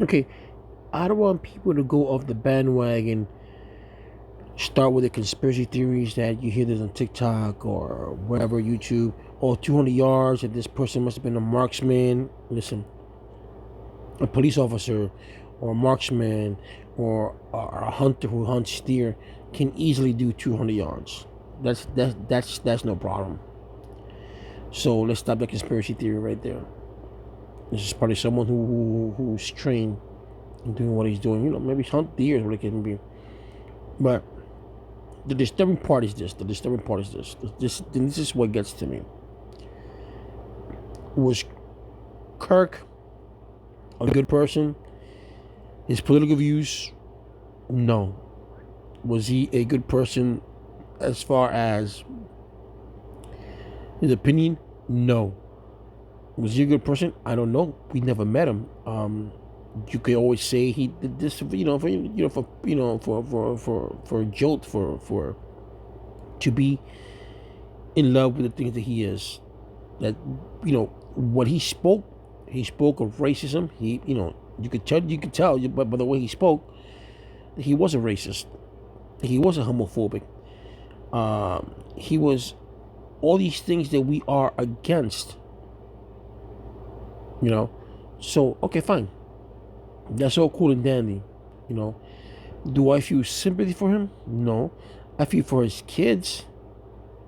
Okay, I don't want people to go off the bandwagon, start with the conspiracy theories that you hear this on TikTok or wherever, YouTube. Oh, 200 yards, that this person must have been a marksman. Listen, a police officer or a marksman or a hunter who hunts deer can easily do 200 yards. That's no problem. So let's stop that conspiracy theory right there. This is probably someone who's trained in doing what he's doing. Maybe hunt deer is what it can be. But the disturbing part is this. The disturbing part is this. This is what gets to me. Was Kirk a good person? His political views? No. Was he a good person as far as his opinion? No. Was he a good person? I don't know. We never met him. You could always say he did this, for a jolt, for to be in love with the things that he is. That what he spoke of racism. You could tell by the way he spoke that he was a racist. He was a homophobic. He was all these things that we are against. So okay, fine. That's all cool and dandy. Do I feel sympathy for him? No. I feel for his kids.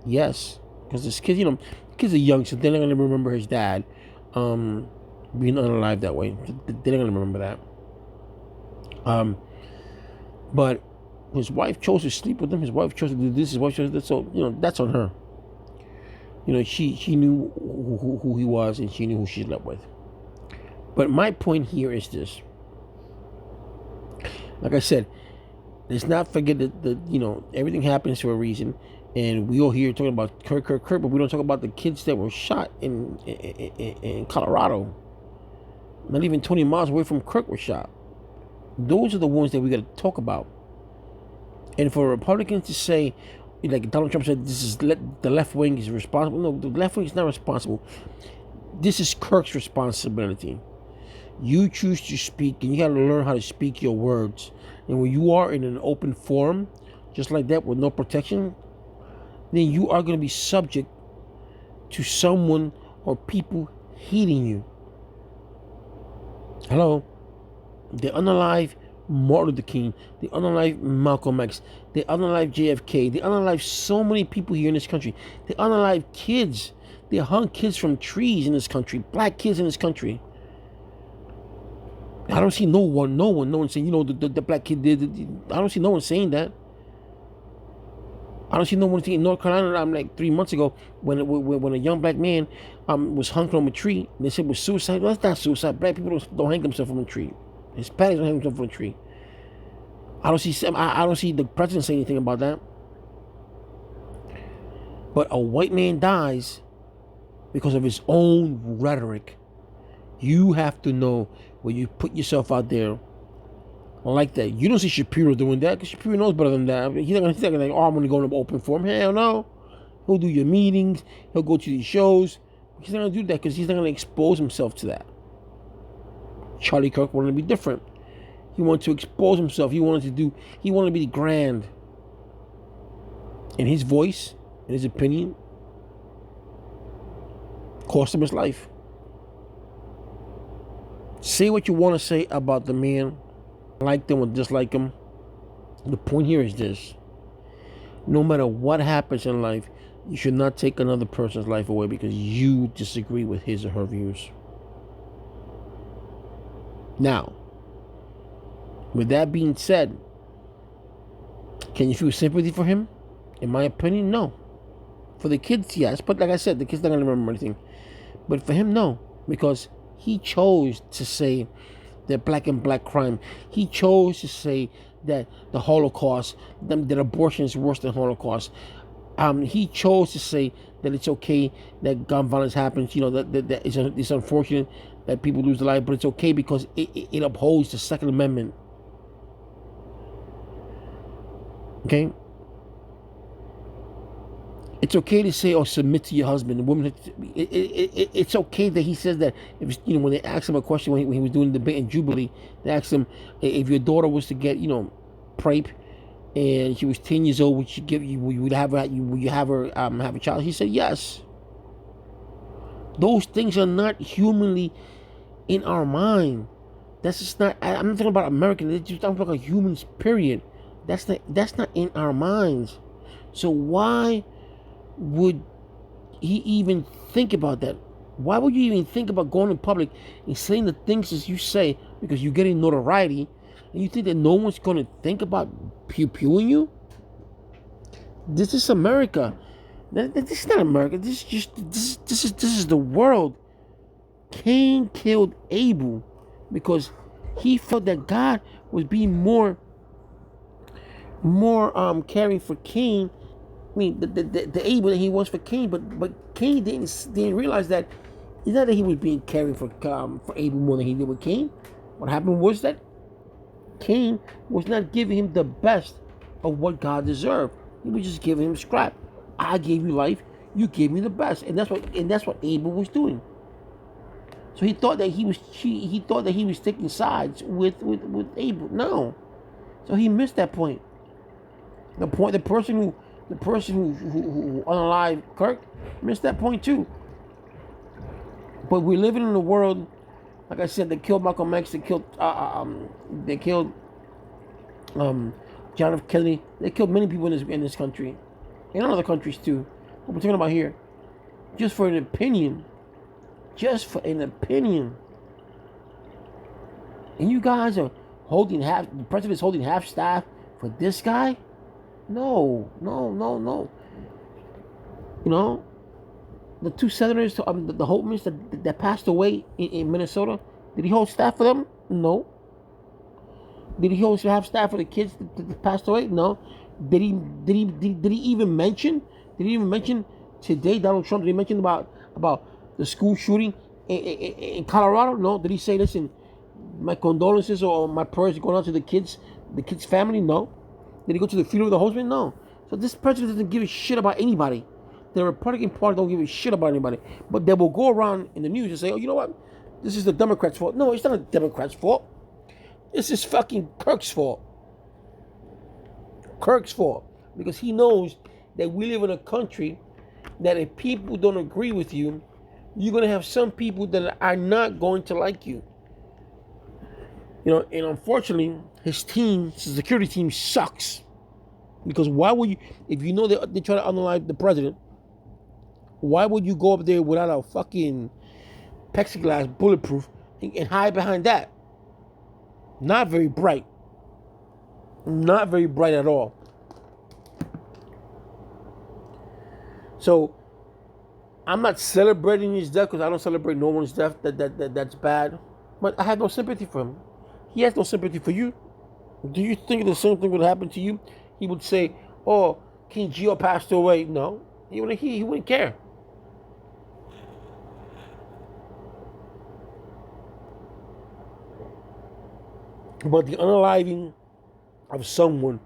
Yes, because his kids, kids are young, so they're not gonna remember his dad being unalive that way. They're not gonna remember that. But his wife chose to sleep with him. His wife chose to do this. His wife chose to do this. So that's on her. She knew who he was, and she knew who she slept with. But my point here is this. Like I said, let's not forget that everything happens for a reason, and we all here talking about Kirk, but we don't talk about the kids that were shot in Colorado. Not even 20 miles away from Kirk were shot. Those are the ones that we got to talk about. And for Republicans to say, like Donald Trump said, this is the left wing is responsible. No, the left wing is not responsible. This is Kirk's responsibility. You choose to speak, and you got to learn how to speak your words. And when you are in an open forum, just like that, with no protection, then you are going to be subject to someone or people hating you. Hello? They unalive Martin Luther King. They unalive Malcolm X. They unalive JFK. They unalive so many people here in this country. They unalive kids. They hung kids from trees in this country. Black kids in this country. I don't see no one saying, the black kid did. I don't see no one saying that. I don't see no one saying in North Carolina. Like 3 months ago, when a young black man was hung from a tree, they said it was suicide. Well, that's not suicide. Black people don't hang themselves from a tree. Hispanics don't hang themselves from a tree. I don't see the president saying anything about that. But a white man dies because of his own rhetoric. You have to know when you put yourself out there like that. You don't see Shapiro doing that, because Shapiro knows better than that. He's not gonna like, I'm gonna go in an open forum. Hell no. He'll do your meetings. He'll go to these shows. He's not gonna do that because he's not gonna expose himself to that. Charlie Kirk wanted to be different. He wanted to expose himself. He wanted to be grand. And his voice and his opinion cost him his life. Say what you want to say about the man, like them or dislike him. The point here is this. No matter what happens in life, you should not take another person's life away because you disagree with his or her views. Now, with that being said, can you feel sympathy for him? In my opinion, no. For the kids, yes. But like I said, the kids not going to remember anything. But for him, no. Because he chose to say that black and black crime. He chose to say that the Holocaust, that abortion is worse than Holocaust. He chose to say that it's okay that gun violence happens. That it's unfortunate that people lose their life, but it's okay because it upholds the Second Amendment. Okay? It's okay to say or submit to your husband. The woman, it's okay that he says that. If when they asked him a question when he was doing the debate in Jubilee, they asked him if your daughter was to get rape, and she was 10 years old, would you give you would have her would you have her have a child? He said yes. Those things are not humanly in our mind. That's just not. I'm not talking about American. It's just talking about humans. Period. That's not in our minds. So why would he even think about that? Why would you even think about going in public and saying the things as you say because you're getting notoriety, and you think that no one's going to think about pew-pewing you? This is America. This is not America. This is the world. Cain killed Abel because he felt that God was being more caring for Cain. I mean, the Abel that he was for Cain, but Cain didn't realize that it's not that he was being caring for Abel more than he did with Cain. What happened was that Cain was not giving him the best of what God deserved. He was just giving him scrap. I gave you life, you gave me the best, and that's what Abel was doing. So he thought that he was taking sides with Abel. No, so he missed that point. The person who unalived Kirk missed that point too. But we're living in a world, like I said, they killed Malcolm X, they killed John F. Kennedy, they killed many people in this country, and in other countries too. What we're talking about here, just for an opinion, and you guys are the president's holding half staff for this guy. No. The two senators, the Holtmans that passed away in Minnesota, did he hold staff for them? No. Did he have staff for the kids that passed away? No. Did he even mention? Today Donald Trump? Did he mention about the school shooting in Colorado? No. Did he say, listen, my condolences or my prayers going out to the kids' family? No. Did he go to the funeral of the husband? No. So this president doesn't give a shit about anybody. The Republican Party don't give a shit about anybody. But they will go around in the news and say, oh, you know what? This is the Democrats' fault. No, it's not a Democrats' fault. This is fucking Kirk's fault. Because he knows that we live in a country that if people don't agree with you, you're going to have some people that are not going to like you. And unfortunately, his security team sucks. Because why would you, if you know they try to unalive the president, why would you go up there without a fucking plexiglass bulletproof and hide behind that? Not very bright. Not very bright at all. So, I'm not celebrating his death because I don't celebrate no one's death. That's bad. But I have no sympathy for him. He has no sympathy for you. Do you think the same thing would happen to you? He would say, oh, King Gio passed away. No, he wouldn't care. But the unaliving of someone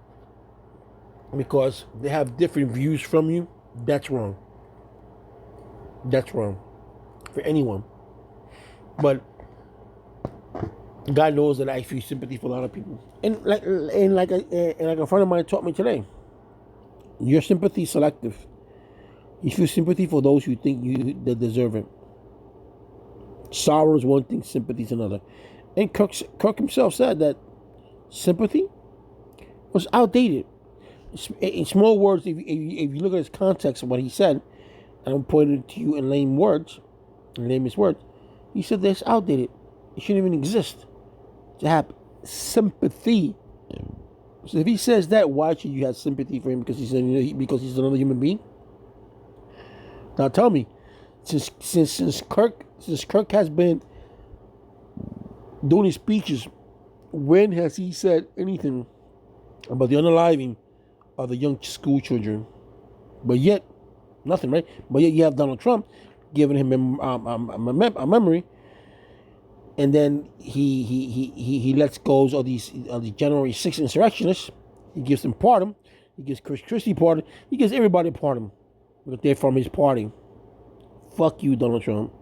because they have different views from you, that's wrong. That's wrong for anyone. But God knows that I feel sympathy for a lot of people, and like a friend of mine taught me today. Your sympathy is selective. You feel sympathy for those who think they deserve it. Sorrow is one thing, sympathy is another. And Kirk himself said that sympathy was outdated. In small words, if you look at his context of what he said, and I'm pointing to you in layman's words, he said that's outdated. It shouldn't even exist to have sympathy. So if he says that, why should you have sympathy for him? Because he's another human being? Now tell me, since Kirk has been doing his speeches, when has he said anything about the unaliving of the young school children? But yet, nothing, right? But yet you have Donald Trump giving him a memory, and then he lets go of these January 6th insurrectionists. He gives them pardon. He gives Chris Christie pardon. He gives everybody pardon. But they're from his party. Fuck you, Donald Trump.